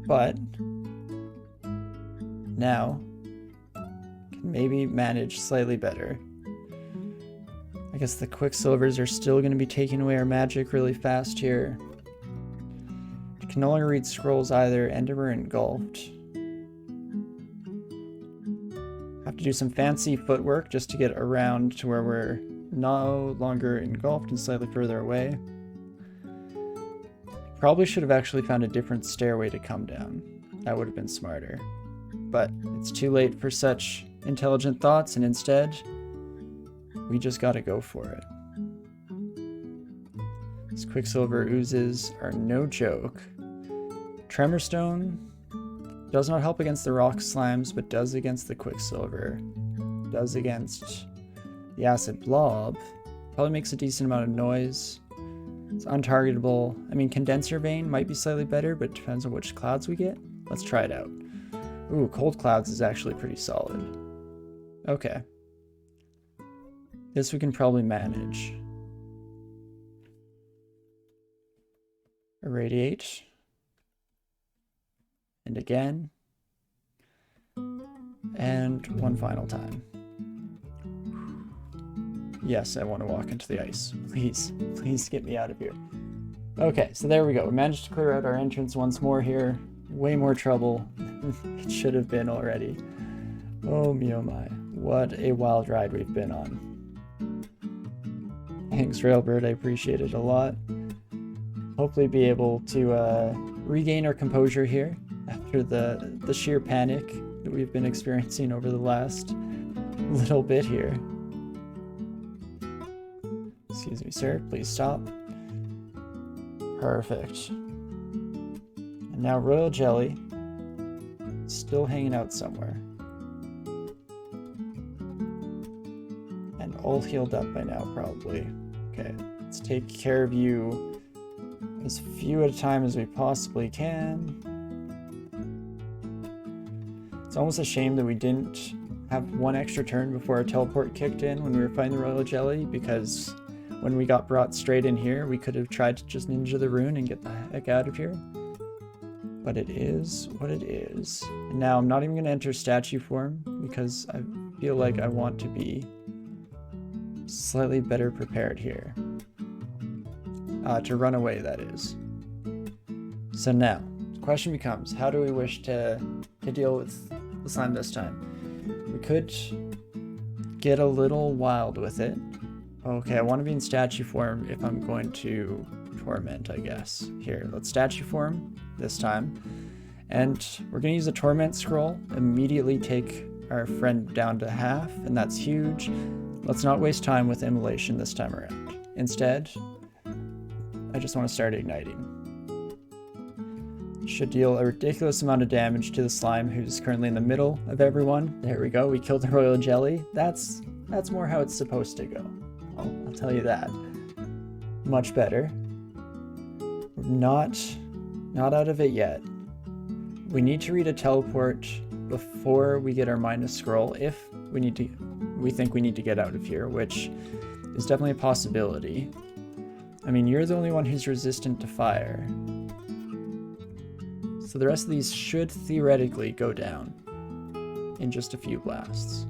but now can maybe manage slightly better. I guess the Quicksilvers are still going to be taking away our magic really fast here. You can no longer read scrolls either, and we're engulfed. Have to do some fancy footwork just to get around to where we're no longer engulfed and slightly further away. Probably should have actually found a different stairway to come down. That would have been smarter. But it's too late for such intelligent thoughts, and instead, we just gotta go for it. These Quicksilver oozes are no joke. Tremorstone does not help against the rock slimes, but does against the Quicksilver. Does against the acid blob. Probably makes a decent amount of noise. It's untargetable. I mean, Condenser Vein might be slightly better, but it depends on which clouds we get. Let's try it out. Ooh, Cold Clouds is actually pretty solid. Okay. This we can probably manage. Irradiate. And again. And one final time. Yes, I want to walk into the ice. Please get me out of here. Okay, so there we go. We managed to clear out our entrance once more here. Way more trouble than it should have been already. Oh me oh my. What a wild ride we've been on. Thanks, Railbird. I appreciate it a lot. Hopefully be able to regain our composure here after the sheer panic that we've been experiencing over the last little bit here. Excuse me, sir. Please stop. Perfect. And now Royal Jelly still hanging out somewhere. And all healed up by now, probably. Okay, let's take care of you as few at a time as we possibly can. It's almost a shame that we didn't have one extra turn before our teleport kicked in when we were fighting the Royal Jelly, because when we got brought straight in here, we could have tried to just ninja the rune and get the heck out of here. But it is what it is. And now I'm not even going to enter statue form because I feel like I want to be slightly better prepared here. To run away, that is. So now, the question becomes, how do we wish to deal with the slime this time? We could get a little wild with it. Okay, I want to be in statue form if I'm going to torment, I guess. Here, let's statue form this time. And we're going to use the torment scroll, immediately take our friend down to half, and that's huge. Let's not waste time with immolation this time around. Instead, I just want to start igniting. Should deal a ridiculous amount of damage to the slime who's currently in the middle of everyone. There we go, we killed the Royal Jelly. That's more how it's supposed to go. I'll tell you that. Much better. We're not out of it yet. We need to read a teleport before we get our minus scroll if we think we need to get out of here, which is definitely a possibility. I mean, you're the only one who's resistant to fire. So the rest of these should theoretically go down in just a few blasts.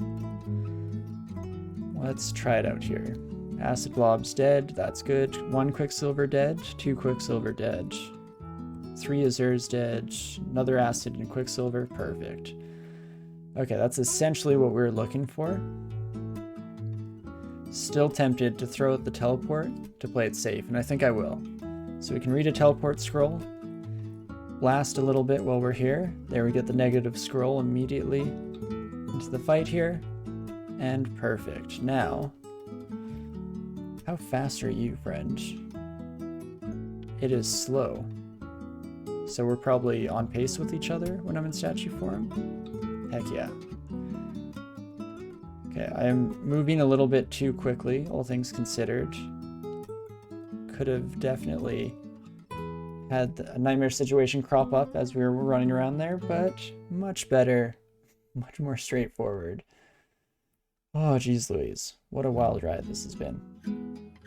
Let's try it out here. Acid Blob's dead, that's good. 1 Quicksilver dead, 2 Quicksilver dead. 3 Azur's dead, another Acid and Quicksilver, perfect. Okay, that's essentially what we were looking for. Still tempted to throw out the teleport to play it safe, and I think I will. So we can read a teleport scroll, blast a little bit while we're here. There we get the negative scroll immediately into the fight here, and perfect. Now, how fast are you, friend? It is slow. So we're probably on pace with each other when I'm in statue form? Heck yeah. Okay, I am moving a little bit too quickly, all things considered. Could have definitely had a nightmare situation crop up as we were running around there, but much better, much more straightforward. Oh, geez Louise, what a wild ride this has been.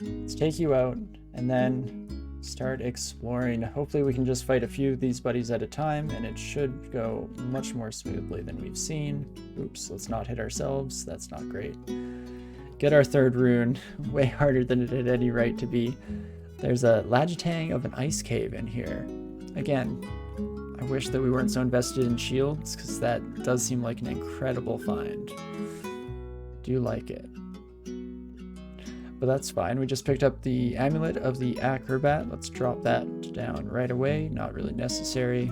Let's take you out, and then start exploring. Hopefully we can just fight a few of these buddies at a time, and it should go much more smoothly than we've seen. Oops, let's not hit ourselves. That's not great. Get our third rune. Way harder than it had any right to be. There's a Lagitang of an ice cave in here. Again, I wish that we weren't so invested in shields, because that does seem like an incredible find. Do like it. But that's fine. We just picked up the Amulet of the Acrobat. Let's drop that down right away. Not really necessary.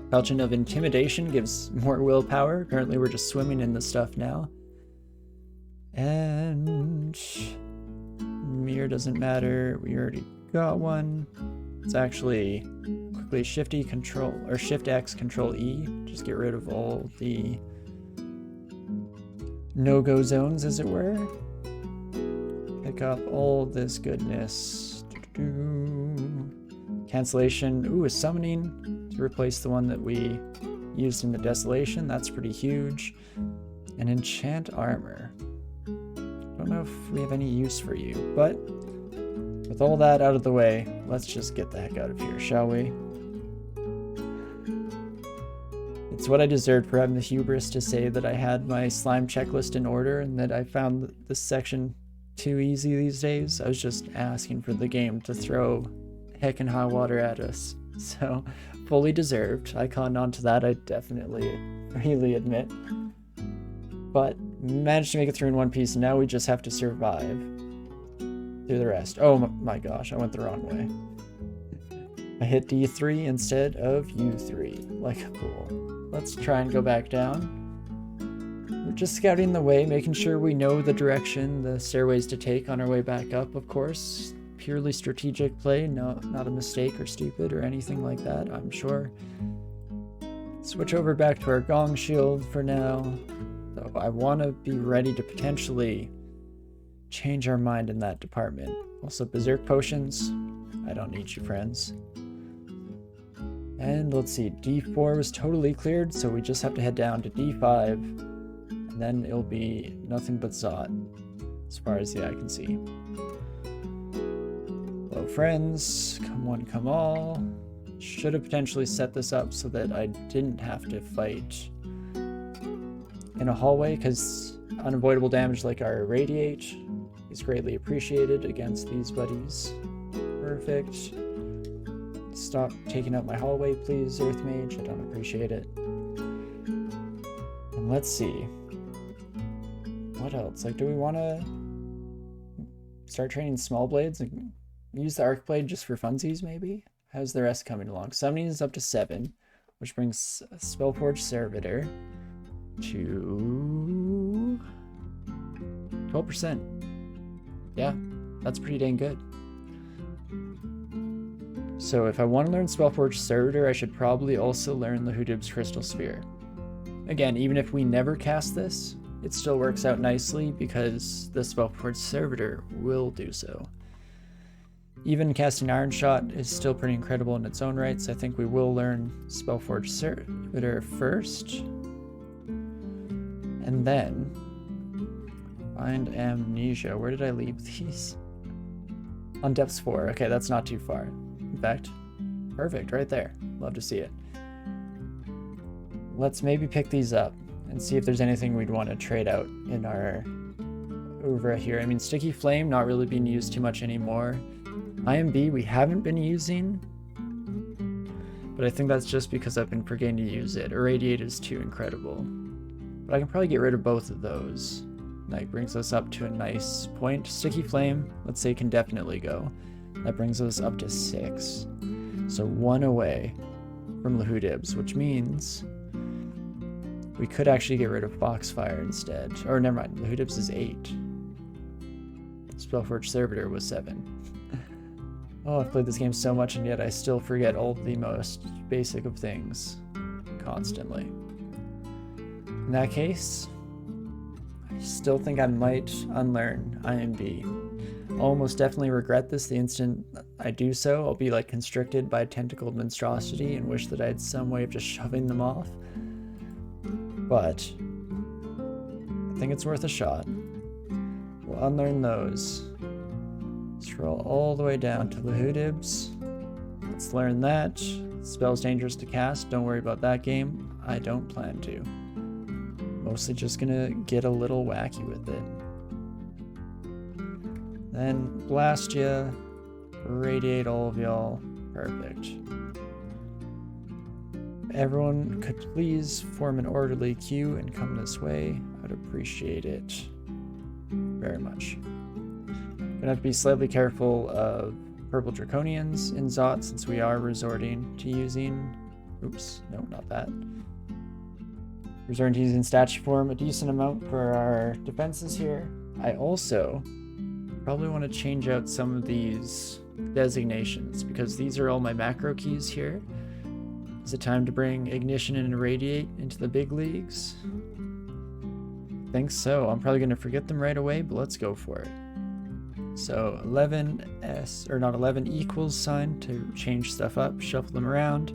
Falchion of Intimidation gives more willpower. Currently we're just swimming in the stuff now. And mirror doesn't matter. We already got one. It's actually quickly Shift-E control, or Shift-X Control E. Just get rid of all the no-go zones, as it were. Pick up all this goodness. Cancellation. Ooh, a summoning to replace the one that we used in the Desolation. That's pretty huge. And enchant armor. Don't know if we have any use for you, but with all that out of the way, let's just get the heck out of here, shall we? It's what I deserved for having the hubris to say that I had my slime checklist in order and that I found this section too easy these days. I was just asking for the game to throw heck and high water at us. So, fully deserved. I conned on to that, I definitely really admit. But managed to make it through in one piece, and now we just have to survive through the rest. Oh my gosh, I went the wrong way. I hit D3 instead of U3, like a fool. Let's try and go back down. We're just scouting the way, making sure we know the direction, the stairways to take on our way back up, of course. Purely strategic play, no, not a mistake or stupid or anything like that, I'm sure. Switch over back to our gong shield for now. Though I want to be ready to potentially change our mind in that department. Also, berserk potions. I don't need you, friends. And let's see, D4 was totally cleared, so we just have to head down to D5, and then it'll be nothing but Zot, as far as the eye can see. Hello, friends. Come one, come all. Should have potentially set this up so that I didn't have to fight in a hallway, because unavoidable damage like our Irradiate is greatly appreciated against these buddies. Perfect. Stop taking up my hallway, please, Earth Mage. I don't appreciate it. And let's see. What else? Like, do we want to start training small blades and use the arc blade just for funsies, maybe? How's the rest coming along? Summoning is up to 7, which brings Spellforge Servitor to 12%. Yeah, that's pretty dang good. So if I want to learn Spellforge Servitor, I should probably also learn Lahudib's Crystal Sphere. Again, even if we never cast this, it still works out nicely because the Spellforge Servitor will do so. Even casting Iron Shot is still pretty incredible in its own right, so I think we will learn Spellforge Servitor first. And then find Amnesia. Where did I leave these? On depths 4. Okay, that's not too far. In fact, perfect, right there. Love to see it. Let's maybe pick these up and see if there's anything we'd want to trade out in our over here. I mean, Sticky Flame not really being used too much anymore. IMB we haven't been using, but I think that's just because I've been forgetting to use it. Irradiate is too incredible. But I can probably get rid of both of those. That brings us up to a nice point. Sticky Flame, let's say, can definitely go. That brings us up to 6. So 1 away from Lahudibs, which means we could actually get rid of Foxfire instead. Or never mind, Lahudibs is 8. Spellforge Servitor was 7. Oh, I've played this game so much and yet I still forget all the most basic of things constantly. In that case, I still think I might unlearn IMB. I'll almost definitely regret this the instant I do so. I'll be like constricted by tentacled monstrosity and wish that I had some way of just shoving them off. But I think it's worth a shot. We'll unlearn those. Scroll all the way down to Lahudibs. Let's learn that. Spell's dangerous to cast. Don't worry about that game. I don't plan to. Mostly just gonna get a little wacky with it. Then blast ya. Radiate all of y'all. Perfect. Everyone could please form an orderly queue and come this way. I'd appreciate it very much. Gonna have to be slightly careful of purple draconians in Zot since we are resorting to using... Oops, no, not that. Resorting to using statue form a decent amount for our defenses here. I also probably want to change out some of these designations because these are all my macro keys here. Is it time to bring Ignition and Irradiate into the big leagues? I think so. I'm probably going to forget them right away, but let's go for it. So 11S, or not 11 equals sign to change stuff up, shuffle them around.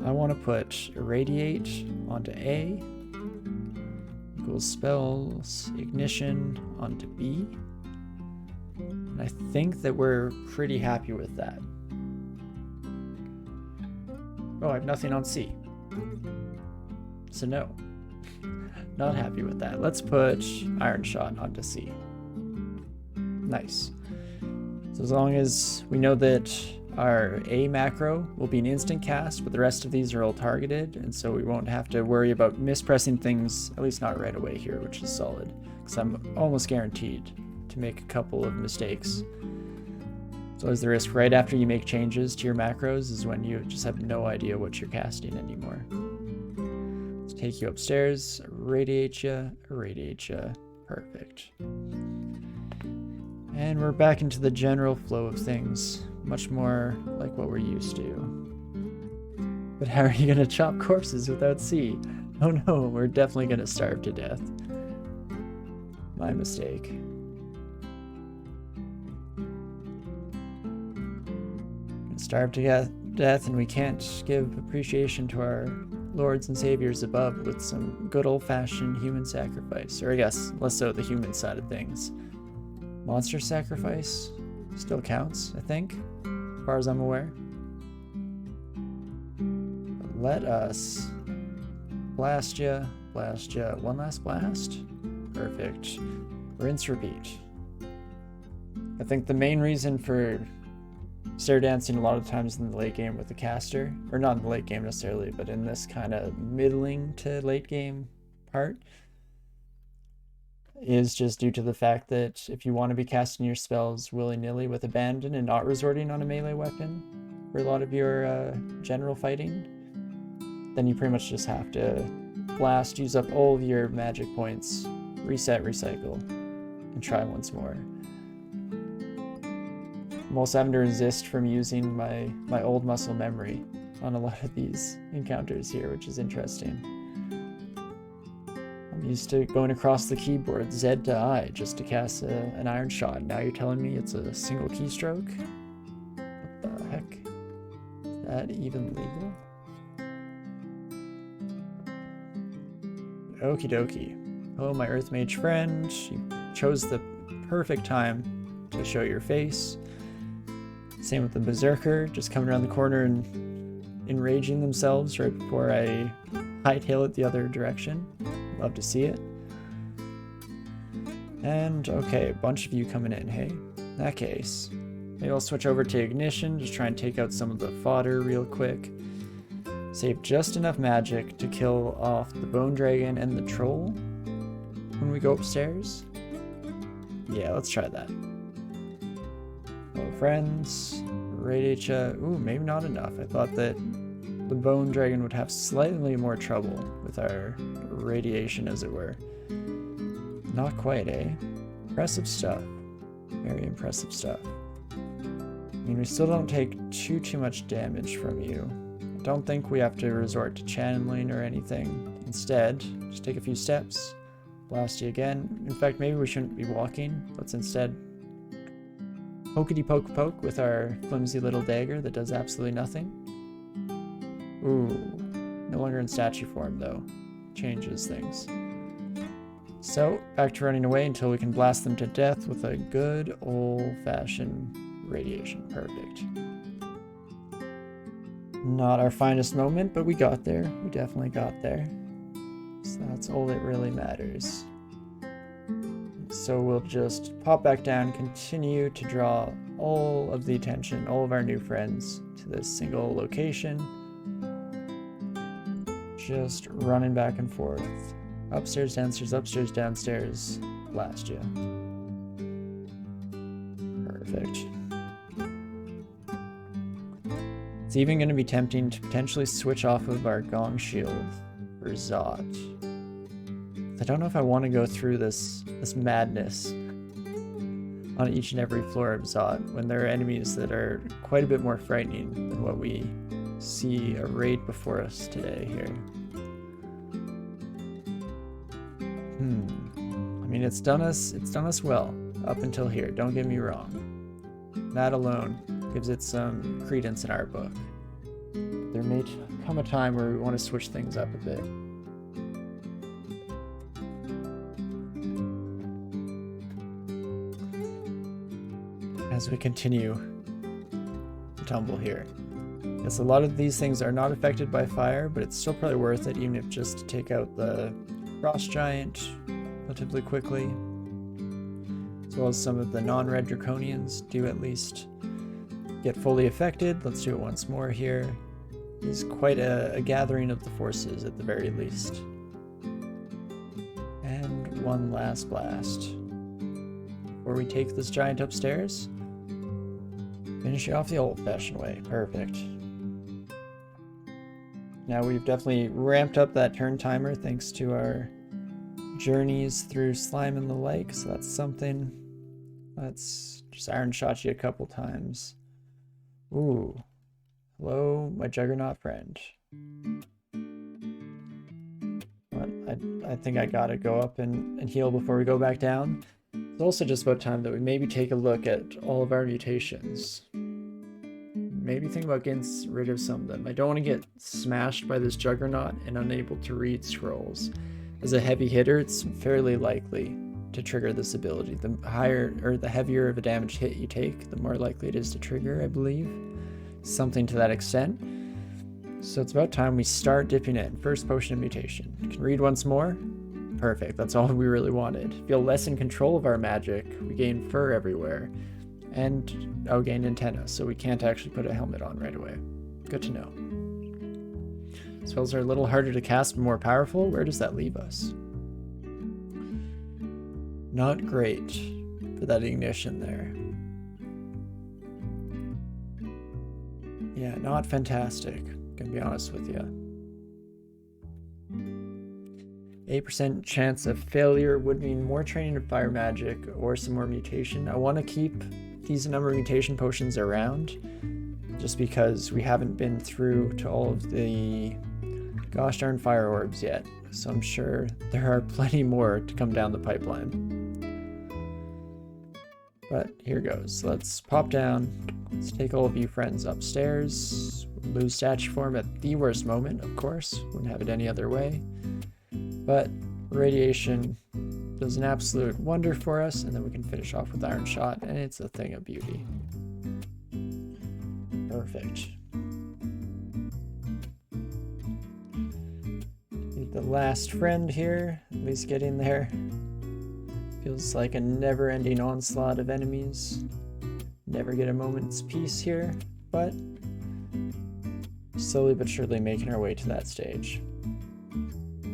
I want to put Irradiate onto A, equals spells, Ignition onto B. And I think that we're pretty happy with that. Oh, I have nothing on C. So no, not happy with that. Let's put Iron Shot onto C. Nice. So as long as we know that our A macro will be an instant cast, but the rest of these are all targeted, and so we won't have to worry about mispressing things, at least not right away here, which is solid. Because I'm almost guaranteed to make a couple of mistakes. So as the risk right after you make changes to your macros is when you just have no idea what you're casting anymore. Let's take you upstairs, irradiate ya, perfect. And we're back into the general flow of things, much more like what we're used to. But how are you gonna chop corpses without C? Oh no, we're definitely gonna starve to death. My mistake. Starve to death, and we can't give appreciation to our lords and saviors above with some good old-fashioned human sacrifice. Or I guess, less so the human side of things. Monster sacrifice still counts, I think, as far as I'm aware. But let us blast ya. One last blast. Perfect. Rinse, repeat. I think the main reason for stair dancing a lot of times in the late game with the caster, or not in the late game necessarily, but in this kind of middling to late game part, is just due to the fact that if you want to be casting your spells willy-nilly with abandon and not resorting on a melee weapon for a lot of your general fighting, then you pretty much just have to blast, use up all of your magic points, reset, recycle, and try once more. I'm also having to resist from using my old muscle memory on a lot of these encounters here, which is interesting. I'm used to going across the keyboard Z to I just to cast an Iron Shot. Now you're telling me it's a single keystroke? What the heck? Is that even legal? Okie dokie. Oh, my Earth Mage friend, you chose the perfect time to show your face. Same with the Berserker, just coming around the corner and enraging themselves right before I hightail it the other direction. Love to see it. And okay, a bunch of you coming in, hey? In that case, maybe I'll switch over to Ignition, just try and take out some of the fodder real quick. Save just enough magic to kill off the Bone Dragon and the Troll when we go upstairs. Yeah, let's try that. Hello friends, radiate ya. Ooh, maybe not enough. I thought that the Bone Dragon would have slightly more trouble with our radiation, as it were. Not quite, eh? Impressive stuff. Very impressive stuff. I mean, we still don't take too much damage from you. I don't think we have to resort to channeling or anything. Instead, just take a few steps, blast you again. In fact, maybe we shouldn't be walking. Let's instead pokety poke with our flimsy little dagger that does absolutely nothing. Ooh, no longer in statue form though. Changes things. So, back to running away until we can blast them to death with a good old-fashioned radiation. Perfect. Not our finest moment, but we got there. We definitely got there. So that's all that really matters. So we'll just pop back down, continue to draw all of the attention, all of our new friends to this single location. Just running back and forth. Upstairs, downstairs, blast ya. Perfect. It's even going to be tempting to potentially switch off of our Gong Shield for Zot. I don't know if I want to go through this madness on each and every floor of Zot when there are enemies that are quite a bit more frightening than what we see arrayed before us today here. I mean, it's done us well up until here, don't get me wrong. That alone gives it some credence in our book. There may come a time where we want to switch things up a bit. As we continue to tumble here. Yes, a lot of these things are not affected by fire, but it's still probably worth it, even if just to take out the Frost Giant relatively quickly, as well as some of the non-red Draconians do at least get fully affected. Let's do it once more here. It is quite a gathering of the forces at the very least. And one last blast. Before we take this giant upstairs, finish it off the old-fashioned way. Perfect. Now we've definitely ramped up that turn timer thanks to our journeys through slime and the like, so that's something. Let's just iron shot you a couple times. Ooh. Hello, my Juggernaut friend. But I think I gotta go up and heal before we go back down. It's also just about time that we maybe take a look at all of our mutations. Maybe think about getting rid of some of them. I don't want to get smashed by this Juggernaut and unable to read scrolls. As a heavy hitter, it's fairly likely to trigger this ability. The higher or the heavier of a damage hit you take, the more likely it is to trigger, I believe. Something to that extent. So it's about time we start dipping in. First potion of mutation. Can read once more? Perfect, that's all we really wanted. Feel less in control of our magic. We gain fur everywhere. And gain antenna, so we can't actually put a helmet on right away. Good to know. Spells are a little harder to cast but more powerful. Where does that leave us? Not great for that ignition there. Yeah, not fantastic, gonna be honest with you. 8% chance of failure would mean more training of fire magic or some more mutation. I want to keep these number of mutation potions around just because we haven't been through to all of the gosh darn fire orbs yet. So I'm sure there are plenty more to come down the pipeline. But here goes. Let's pop down. Let's take all of you friends upstairs. Lose statue form at the worst moment, of course. Wouldn't have it any other way. But radiation does an absolute wonder for us, and then we can finish off with iron shot, and it's a thing of beauty. Perfect. Need the last friend here, at least get in there. Feels like a never-ending onslaught of enemies. Never get a moment's peace here, but slowly but surely making our way to that stage.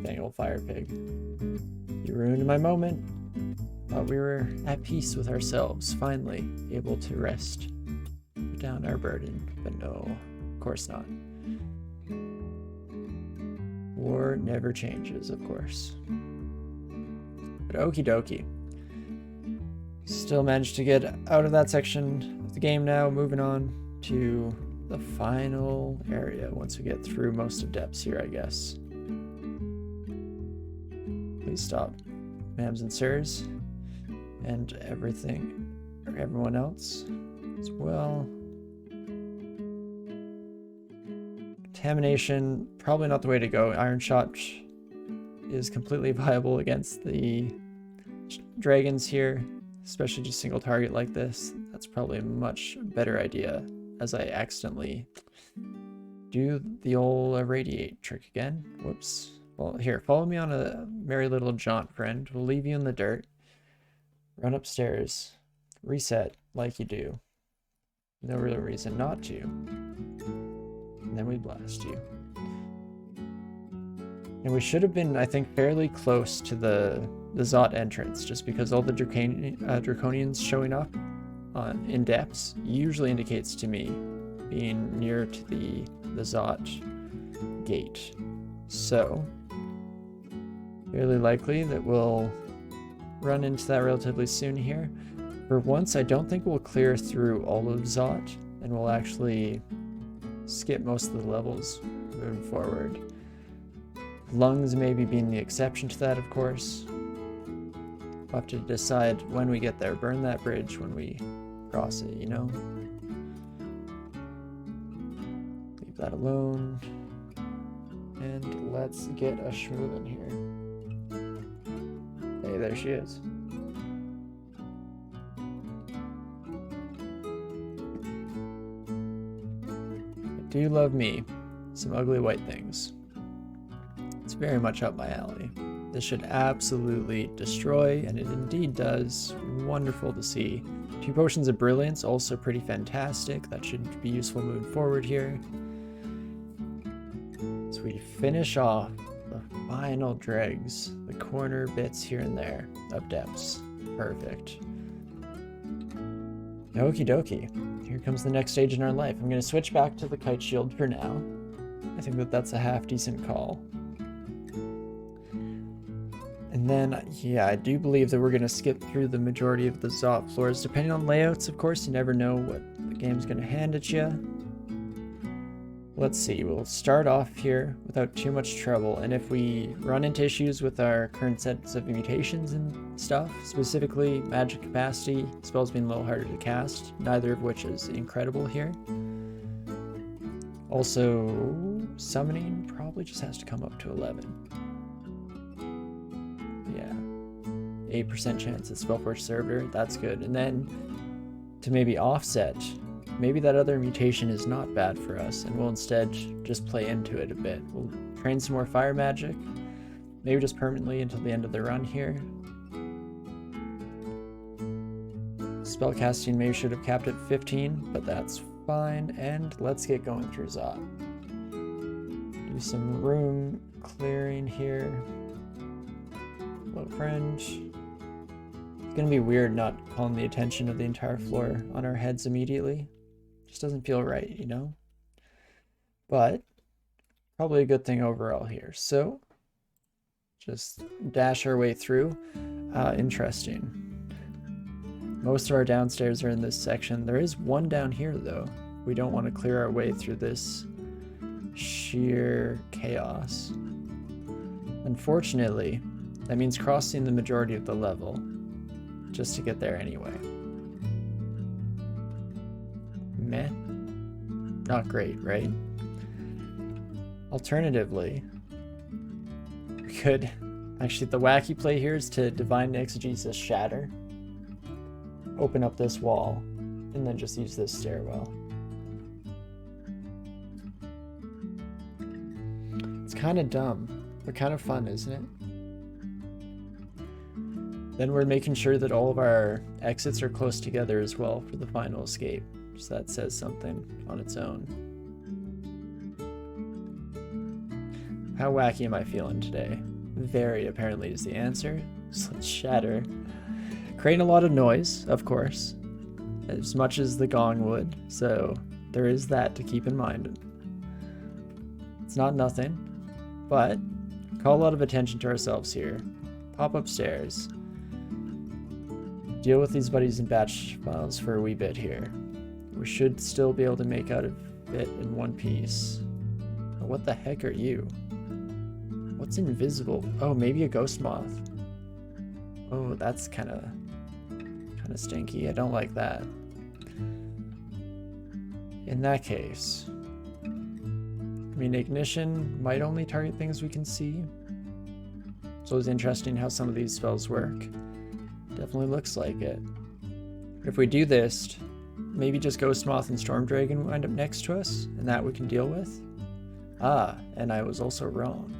Dang old fire pig. You ruined my moment. Thought we were at peace with ourselves, finally able to rest, put down our burden, but no, of course not. War never changes, of course. But okie dokie. Still managed to get out of that section of the game now, moving on to the final area once we get through most of depths here, I guess. Please stop, ma'ams and sirs, and everything, or everyone else as well. Contamination, probably not the way to go. Iron shot is completely viable against the dragons here, especially just single target like this, that's probably a much better idea, as I accidentally do the old irradiate trick again. Whoops. Well, here, follow me on a merry little jaunt, friend. We'll leave you in the dirt. Run upstairs. Reset like you do. No real reason not to. And then we blast you. And we should have been, I think, fairly close to the Zot entrance, just because all the Draconians showing up in depths usually indicates to me being near to the Zot gate. So, fairly likely that we'll run into that relatively soon here. For once, I don't think we'll clear through all of Zot, and we'll actually skip most of the levels moving forward. Lungs maybe being the exception to that, of course. We'll have to decide when we get there. Burn that bridge when we cross it, you know? Leave that alone. And let's get a schmoovin' here. Hey, there she is. I do love me some ugly white things. It's very much up my alley. This should absolutely destroy, and it indeed does. Wonderful to see. 2 potions of brilliance, also pretty fantastic. That should be useful moving forward here. So we finish off the final dregs, the corner bits here and there of depths. Perfect. Okie dokie. Here comes the next stage in our life. I'm going to switch back to the kite shield for now. I think that that's a half decent call. And then, yeah, I do believe that we're going to skip through the majority of the Zot floors. Depending on layouts, of course, you never know what the game's going to hand at you. Let's see, we'll start off here without too much trouble. And if we run into issues with our current sets of mutations and stuff, specifically magic capacity, spells being a little harder to cast, neither of which is incredible here. Also, summoning probably just has to come up to 11. 8% chance at Spellforge Servitor, that's good. And then to maybe offset, maybe that other mutation is not bad for us, and we'll instead just play into it a bit. We'll train some more fire magic, maybe just permanently until the end of the run here. Spellcasting maybe should have capped at 15, but that's fine. And let's get going through Zot. Do some room clearing here. Hello, friend. It's gonna be weird not calling the attention of the entire floor on our heads immediately. Just doesn't feel right, you know? But probably a good thing overall here. So just dash our way through. Interesting. Most of our downstairs are in this section. There is one down here though. We don't want to clear our way through this sheer chaos. Unfortunately, that means crossing the majority of the level just to get there anyway. Meh. Not great, right? Alternatively, we could... Actually, the wacky play here is to Divine Exegesis Shatter. Open up this wall, and then just use this stairwell. It's kind of dumb, but kind of fun, isn't it? Then we're making sure that all of our exits are close together as well for the final escape. So that says something on its own. How wacky am I feeling today? Very, apparently, is the answer. So let's shatter. Creating a lot of noise, of course, as much as the gong would. So there is that to keep in mind. It's not nothing, but call a lot of attention to ourselves here. Pop upstairs. Deal with these buddies and batch files for a wee bit here. We should still be able to make out of it in one piece. But what the heck are you? What's invisible? Oh, maybe a ghost moth. Oh, that's kind of stinky. I don't like that. In that case, I mean, ignition might only target things we can see. So it's interesting how some of these spells work. Definitely looks like it. If we do this, maybe just Ghost Moth and Storm Dragon wind up next to us, and that we can deal with. Ah, and I was also wrong.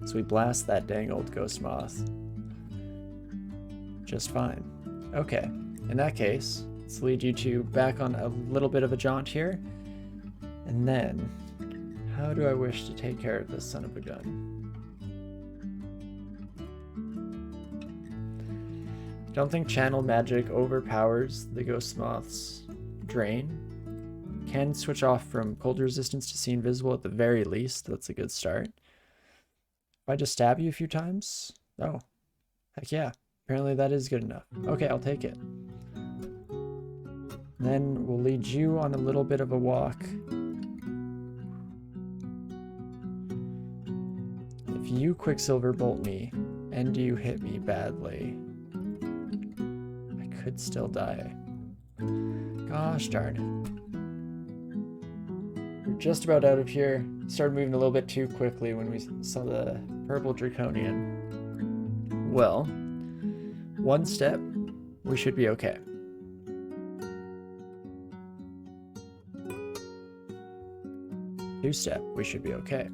So we blast that dang old Ghost Moth. Just fine. Okay, in that case, let's lead you to back on a little bit of a jaunt here. And then, how do I wish to take care of this son of a gun? Don't think channel magic overpowers the Ghost Moth's drain. Can switch off from cold resistance to see invisible at the very least. That's a good start. If I just stab you a few times? Oh, heck yeah. Apparently that is good enough. Okay, I'll take it. Then we'll lead you on a little bit of a walk. If you Quicksilver Bolt me, and you hit me badly, I could still die. Gosh darn it. We're just about out of here. Started moving a little bit too quickly when we saw the purple draconian. Well, one step, we should be okay. Two step, we should be okay.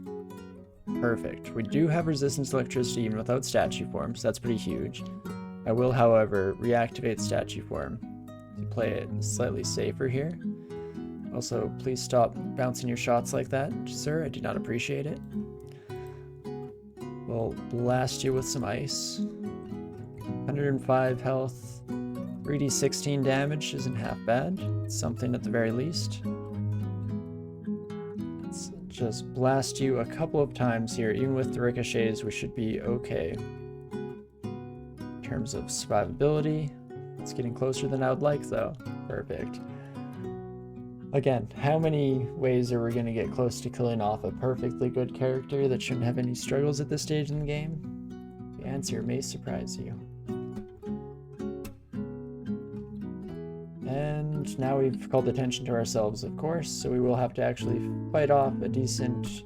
Perfect. We do have resistance to electricity even without statue form, so that's pretty huge. I will, however, reactivate statue form to play it slightly safer here. Also, please stop bouncing your shots like that, sir. I do not appreciate it. We'll blast you with some ice. 105 health. 3d16 damage isn't half bad. It's something at the very least. Let's just blast you a couple of times here. Even with the ricochets, we should be okay. In terms of survivability, it's getting closer than I would like, though. Perfect. Again, how many ways are we going to get close to killing off a perfectly good character that shouldn't have any struggles at this stage in the game? The answer may surprise you. And now we've called attention to ourselves, of course, so we will have to actually fight off a decent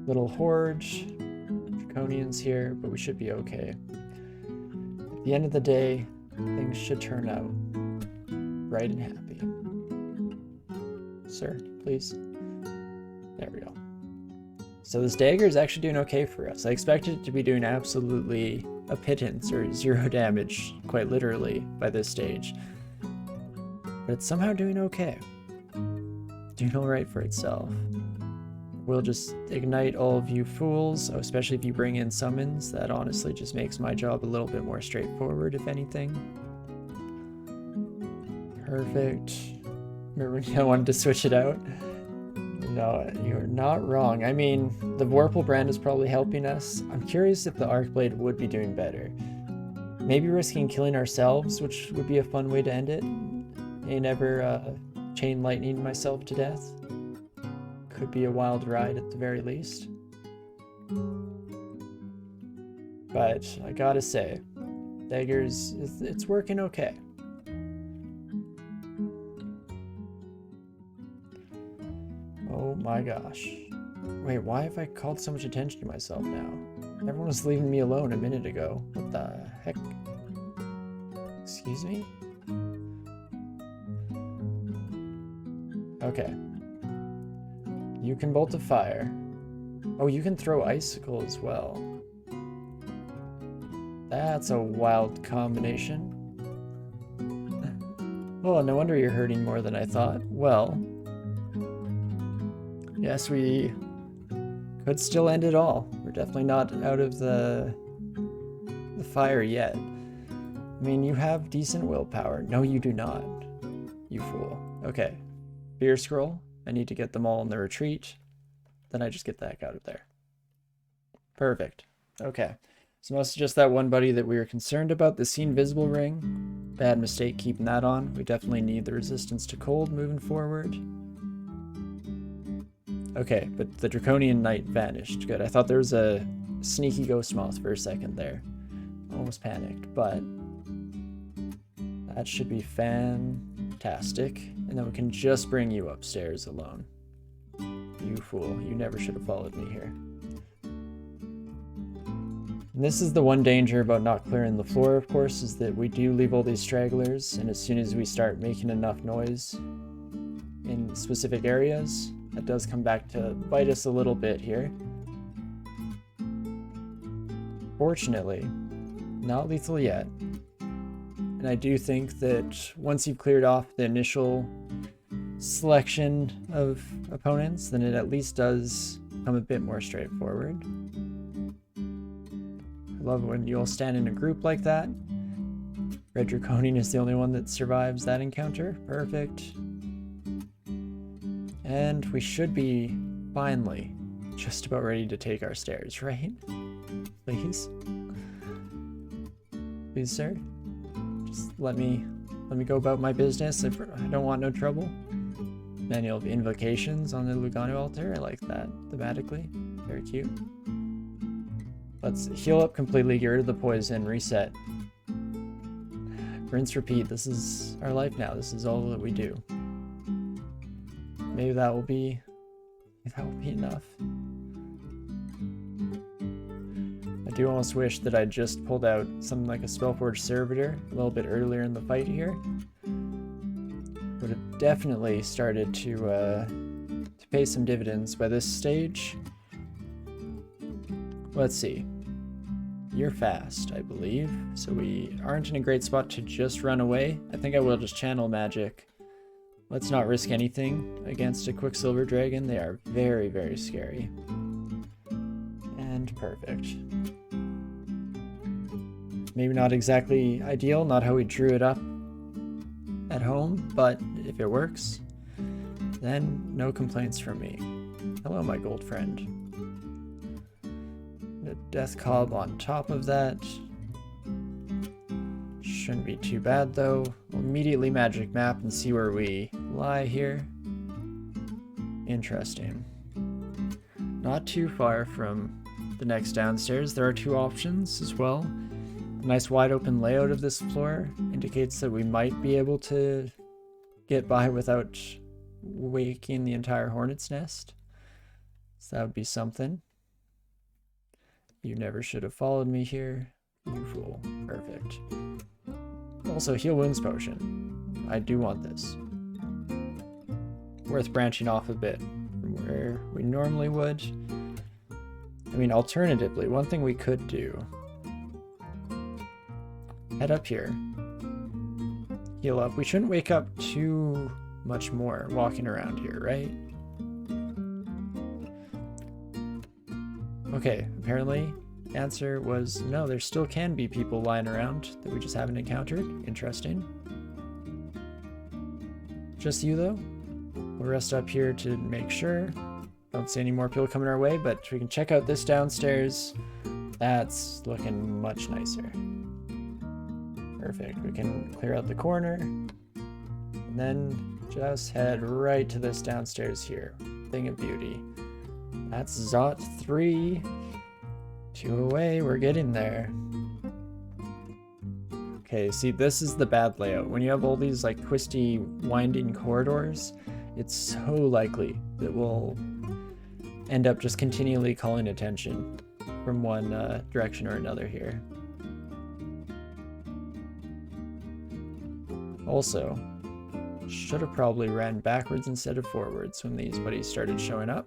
little horde. Draconians here, but we should be okay. At the end of the day, things should turn out bright and happy. Sir, please. There we go. So this dagger is actually doing okay for us. I expected it to be doing absolutely a pittance or 0 damage, quite literally, by this stage. But it's somehow doing okay. Doing alright for itself. We'll just ignite all of you fools, especially if you bring in summons. That honestly just makes my job a little bit more straightforward, if anything. Perfect. Remember when I wanted to switch it out? No, you're not wrong. I mean, the Vorpal brand is probably helping us. I'm curious if the Arcblade would be doing better. Maybe risking killing ourselves, which would be a fun way to end it. May never chain lightning myself to death. Could be a wild ride at the very least. But I gotta say, daggers, it's working okay. Oh my gosh. Wait, why have I called so much attention to myself now? Everyone was leaving me alone a minute ago. What the heck? Excuse me? Okay. You can bolt a fire. Oh, you can throw icicle as well. That's a wild combination. Oh, no wonder you're hurting more than I thought. Well, yes, we could still end it all. We're definitely not out of the fire yet. I mean, you have decent willpower. No, you do not. You fool. Okay. Fear scroll. I need to get them all in the retreat. Then I just get the heck out of there. Perfect. Okay. So must just that one buddy that we were concerned about, the See Invisible ring. Bad mistake keeping that on. We definitely need the resistance to cold moving forward. Okay, but the Draconian Knight vanished. Good. I thought there was a sneaky ghost moth for a second there. Almost panicked, but that should be fantastic. And then we can just bring you upstairs alone. You fool. You never should have followed me here. And this is the one danger about not clearing the floor, of course, is that we do leave all these stragglers, and as soon as we start making enough noise in specific areas, that does come back to bite us a little bit here. Fortunately, not lethal yet. And I do think that once you've cleared off the initial selection of opponents, then it at least does become a bit more straightforward. I love when you all stand in a group like that. Red Draconian is the only one that survives that encounter. Perfect. And we should be finally just about ready to take our stairs, right? Please? Please, sir? Just let me go about my business. I don't want no trouble. Manual of Invocations on the Lugano altar. I like that thematically. Very cute. Let's heal up completely, get rid of the poison, reset. Rinse, repeat. This is our life now. This is all that we do. Maybe that will be enough. I do almost wish that I just pulled out something like a Spellforge Servitor a little bit earlier in the fight here. Would have definitely started to pay some dividends by this stage. Let's see. You're fast, I believe, so we aren't in a great spot to just run away. I think I will just channel magic. Let's not risk anything against a Quicksilver Dragon. They are very, very scary. And perfect. Maybe not exactly ideal, not how we drew it up at home, but if it works, then no complaints from me. Hello, my gold friend. The Death Cob on top of that. Shouldn't be too bad though. We'll immediately magic map and see where we lie here. Interesting. Not too far from the next downstairs. There are two options as well. A nice wide open layout of this floor indicates that we might be able to get by without waking the entire hornet's nest. So that would be something. You never should have followed me here, you fool. Perfect. Also, heal wounds potion. I do want this. Worth branching off a bit from where we normally would. I mean, alternatively, one thing we could do. Head up here. Heal up. We shouldn't wake up too much more walking around here, right? Okay, apparently the answer was no, there still can be people lying around that we just haven't encountered. Interesting. Just you though? We'll rest up here to make sure. Don't see any more people coming our way, but we can check out this downstairs. That's looking much nicer. Perfect. We can clear out the corner. And then just head right to this downstairs here. Thing of beauty. That's Zot 3. 2 away, we're getting there. Okay, see, this is the bad layout. When you have all these like twisty, winding corridors, it's so likely that we'll end up just continually calling attention from one direction or another here. Also, should have probably ran backwards instead of forwards when these buddies started showing up.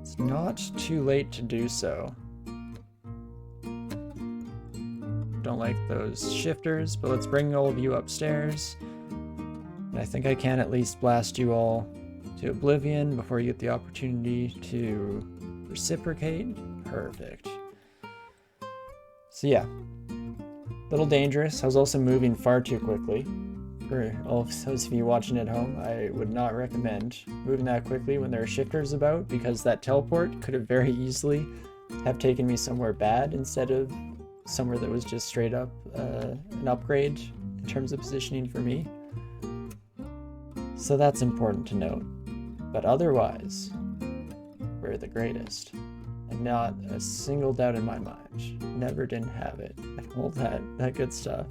It's not too late to do so. Don't like those shifters, but let's bring all of you upstairs. And I think I can at least blast you all to oblivion before you get the opportunity to reciprocate. Perfect. So yeah, a little dangerous. I was also moving far too quickly. For all of those of you watching at home, I would not recommend moving that quickly when there are shifters about, because that teleport could have very easily have taken me somewhere bad instead of somewhere that was just straight up an upgrade in terms of positioning for me. So that's important to note. But otherwise, we're the greatest. And not a single doubt in my mind. Never didn't have it. All that good stuff.